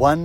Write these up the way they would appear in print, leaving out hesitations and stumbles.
1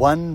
1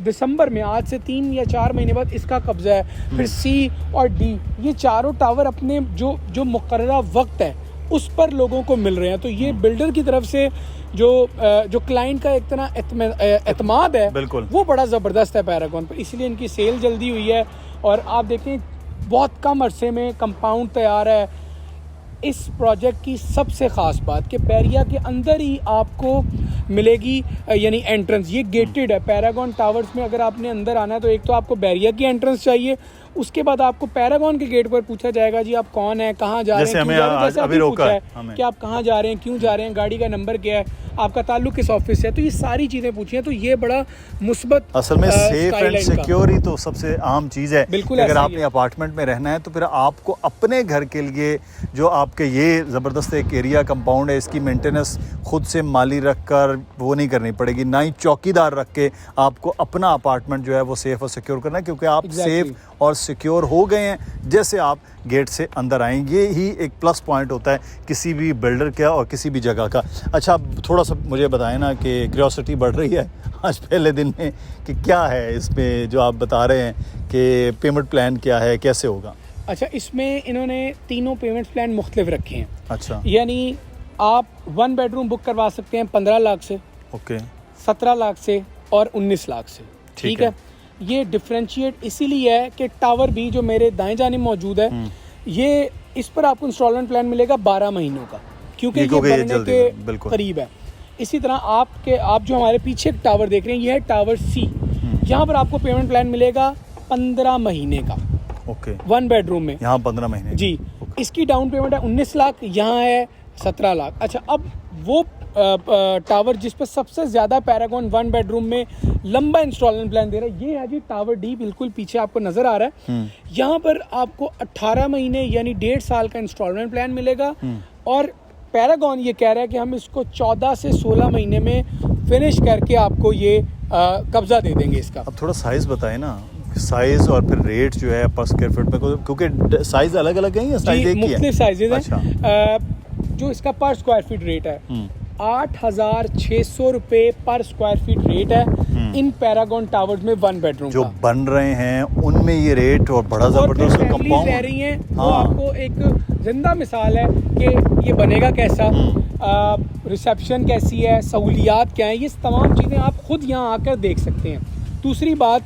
दिसंबर में आज से 3 या 4 महीने बाद इसका कब्जा है. फिर सी और डी, ये चारों टावर अपने जो मुकर्ररा वक्त है उस पर लोगों को मिल रहे हैं. तो ये बिल्डर की तरफ से जो क्लाइंट का एक तरह एतमाद है बिल्कुल वो बड़ा ज़बरदस्त है पैरागॉन पर, इसलिए इनकी सेल जल्दी हुई है. और आप देखें बहुत कम अरसे में कंपाउंड तैयार है. इस प्रोजेक्ट की सबसे ख़ास बात कि बैरिया के अंदर ही आपको मिलेगी यानी एंट्रेंस, ये गेटेड है. पैरागॉन टावर्स में अगर आपने अंदर आना है तो एक तो आपको बैरिया की एंट्रेंस चाहिए, उसके बाद आपको पैरागॉन के गेट पर पूछा जाएगा जी आप कौन है, कहाँ जा रहे हैं, क्यों जा रहे हैं, जैसे अभी पूछा है कि आप कहाँ जा रहे हैं, क्यों जा रहे हैं, गाड़ी का नंबर क्या है, आपका ताल्लुक किस ऑफिस से है. तो ये सारी चीज़ें पूछी हैं. तो ये बड़ा मुस्बत असल में सेफ एंड सिक्योर ही तो सबसे अहम चीज़ है. बिल्कुल अगर आपने अपार्टमेंट में रहना है तो फिर आपको अपने घर के लिए जो आपके ये ज़बरदस्त एक एरिया कंपाउंड है इसकी मेंटेनेंस खुद से माली रख कर वो नहीं करनी पड़ेगी, ना ही चौकीदार रख के आपको अपना अपार्टमेंट जो है वो सेफ और सिक्योर करना है, क्योंकि आप सेफ और सिक्योर हो गए हैं जैसे आप गेट से अंदर आएंगे. ये ही एक प्लस पॉइंट होता है किसी भी बिल्डर का और किसी भी जगह का. अच्छा, आप थोड़ा सा मुझे बताएं ना कि क्यूरियोसिटी बढ़ रही है आज पहले दिन में कि क्या है इसमें जो आप बता रहे हैं कि पेमेंट प्लान क्या है, कैसे होगा. अच्छा, इसमें इन्होंने तीनों पेमेंट प्लान मुख्तलिफ रखे हैं. अच्छा, यानी आप 1 बेडरूम बुक करवा सकते हैं 15 लाख से, ओके, 17 लाख से और 19 लाख से. ठीक है. ये डिफरेंशिएट इसीलिए है कि टावर भी जो मेरे दाएं जानिब मौजूद है ये इस पर आपको इंस्टॉलमेंट प्लान मिलेगा 12 महीनों का, क्योंकि ये बनने के करीब है. इसी तरह आप जो हमारे पीछे एक टावर देख रहे हैं ये है टावर सी. यहाँ पर आपको पेमेंट प्लान मिलेगा 15 महीने का. ओके, 1 बेडरूम में यहाँ 15 महीने जी. इसकी डाउन पेमेंट है 19 लाख, यहाँ है 17 लाख. अच्छा, अब वो टावर जिस पर सबसे ज़्यादा पैरागॉन 1 बेडरूम में लंबा इंस्टॉलमेंट प्लान दे रहा है ये है जी टावर डी, बिल्कुल पीछे आपको नज़र आ रहा है. यहाँ पर आपको 18 महीने यानी 1.5 साल का इंस्टॉलमेंट प्लान मिलेगा. और पैरागॉन ये कह रहा है कि हम इसको 14 से 16 महीने में फिनिश करके आपको ये कब्जा दे देंगे इसका. अब थोड़ा साइज़ बताएं ना, साइज और फिर रेट जो है पर स्क्वायर फीट में, क्योंकि साइज अलग अलग है या साइज एक ही है? मुख्तलिफ साइजेज हैं. अच्छा. जो इसका पर स्क्वायर फीट रेट है 8,600 रुपये पर स्क्वायर फीट रेट है इन पैरागॉन टावर्स में 1 बेडरूम जो का. बन रहे हैं उनमें ये रेट और बड़ा जबरदस्त कंपाउंड रह रही हैं. वो आपको एक जिंदा मिसाल है कि ये बनेगा कैसा, रिसेप्शन कैसी है, सहूलियात क्या है, ये तमाम चीज़ें आप खुद यहाँ आकर देख सकते हैं. दूसरी बात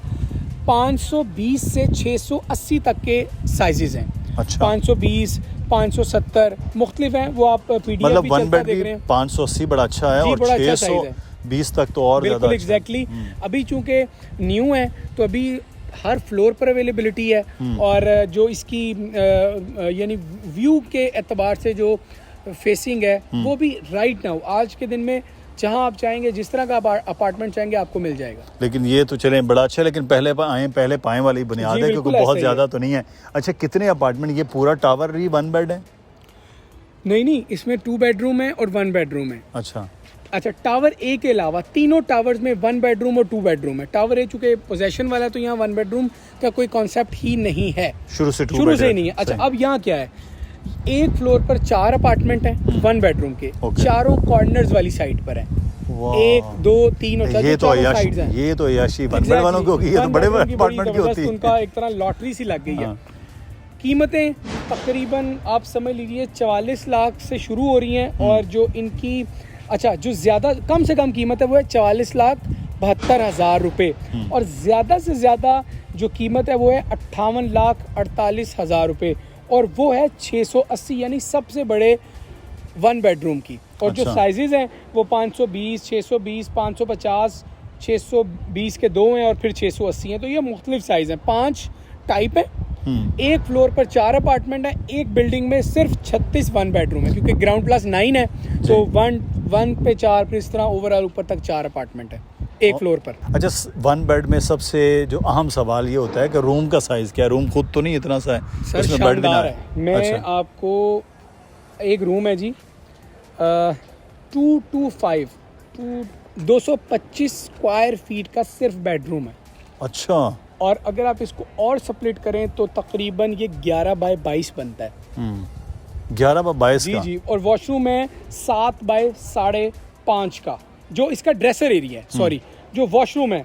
520 से 680 तक के साइजेस हैं. अच्छा. 520 570 मुख्तलिफ हैं, वो आप पीडीएफ मतलब भी 1 चलता बेड देख भी रहे हैं. 580 बड़ा अच्छा है और 620 तक तो और ज़्यादा. बिल्कुल एग्जैक्टली. अभी चूंकि न्यू है तो अभी हर फ्लोर पर अवेलेबिलिटी है. और जो इसकी यानी व्यू के एतबार से जो फेसिंग है वो भी राइट नाउ आज के दिन में जहां आप चाहेंगे जिस तरह का अपार्टमेंट चाहेंगे आपको मिल जाएगा. लेकिन ये तो चलें बड़ा अच्छा है, लेकिन पहले पाएं वाली बुनियाद है क्योंकि बहुत ज़्यादा तो नहीं है. अच्छा, कितने अपार्टमेंट, ये पूरा टावर ही 1 बेड है? नहीं, इसमें 2 बेडरूम है और 1 बेडरूम है. अच्छा, टावर ए के अलावा तीनों टावर्स में 1 बेडरूम और 2 बेडरूम है. टावर ए चूंकि पोजेशन वाला तो यहाँ 1 बेडरूम का कोई कॉन्सेप्ट ही नहीं है, शुरू से ही नहीं है. अच्छा, अब यहाँ क्या है, एक फ्लोर पर 4 अपार्टमेंट हैं 1 बेडरूम के. चारों कॉर्नर्स वाली साइड पर है. 1 2 3 और 4 ये तो साइड्स हैं. ये तो याशी 1 बेड वालों को, ये तो बड़े अपार्टमेंट की होती है. उनका एक तरह लॉटरी सी लग गई है. कीमतें तकरीबन आप समझ लीजिए 44 लाख से शुरू हो रही हैं. और जो इनकी जो ज़्यादा कम से कम कीमत है वो है 44,72,000 रुपये. और ज़्यादा से ज़्यादा जो कीमत है वो है 58,48,000 रुपये. और वो है 680 यानी सबसे बड़े 1 बेडरूम की. और जो साइजेज हैं वो 520 620 550 620 के 2 हैं और फिर 680 हैं. तो ये मुख्तलिफ साइज़ हैं. 5 टाइप हैं. एक फ्लोर पर 4 अपार्टमेंट है. एक बिल्डिंग में सिर्फ 36 1 बेडरूम है क्योंकि ग्राउंड प्लस 9 है. तो 1 पे 4 फिर इस तरह ओवरऑल ऊपर तक 4 अपार्टमेंट है एक फ्लोर पर. अच्छा, 1 बेड में सबसे जो अहम सवाल ये होता है कि रूम का साइज क्या है? रूम खुद तो नहीं इतना सा है, सर शानदार है. मैं आपको एक रूम है जी 225 स्क्वायर फीट का सिर्फ बेडरूम है. अच्छा. और अगर आप इसको और स्प्लिट करें तो तकरीबन ये 11 बाय 22 बनता है. 11 बाय 22 का जी. और वॉशरूम है 7 बाय 5.5 का. जो इसका ड्रेसर एरिया है, सॉरी, जो वॉशरूम है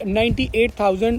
98,000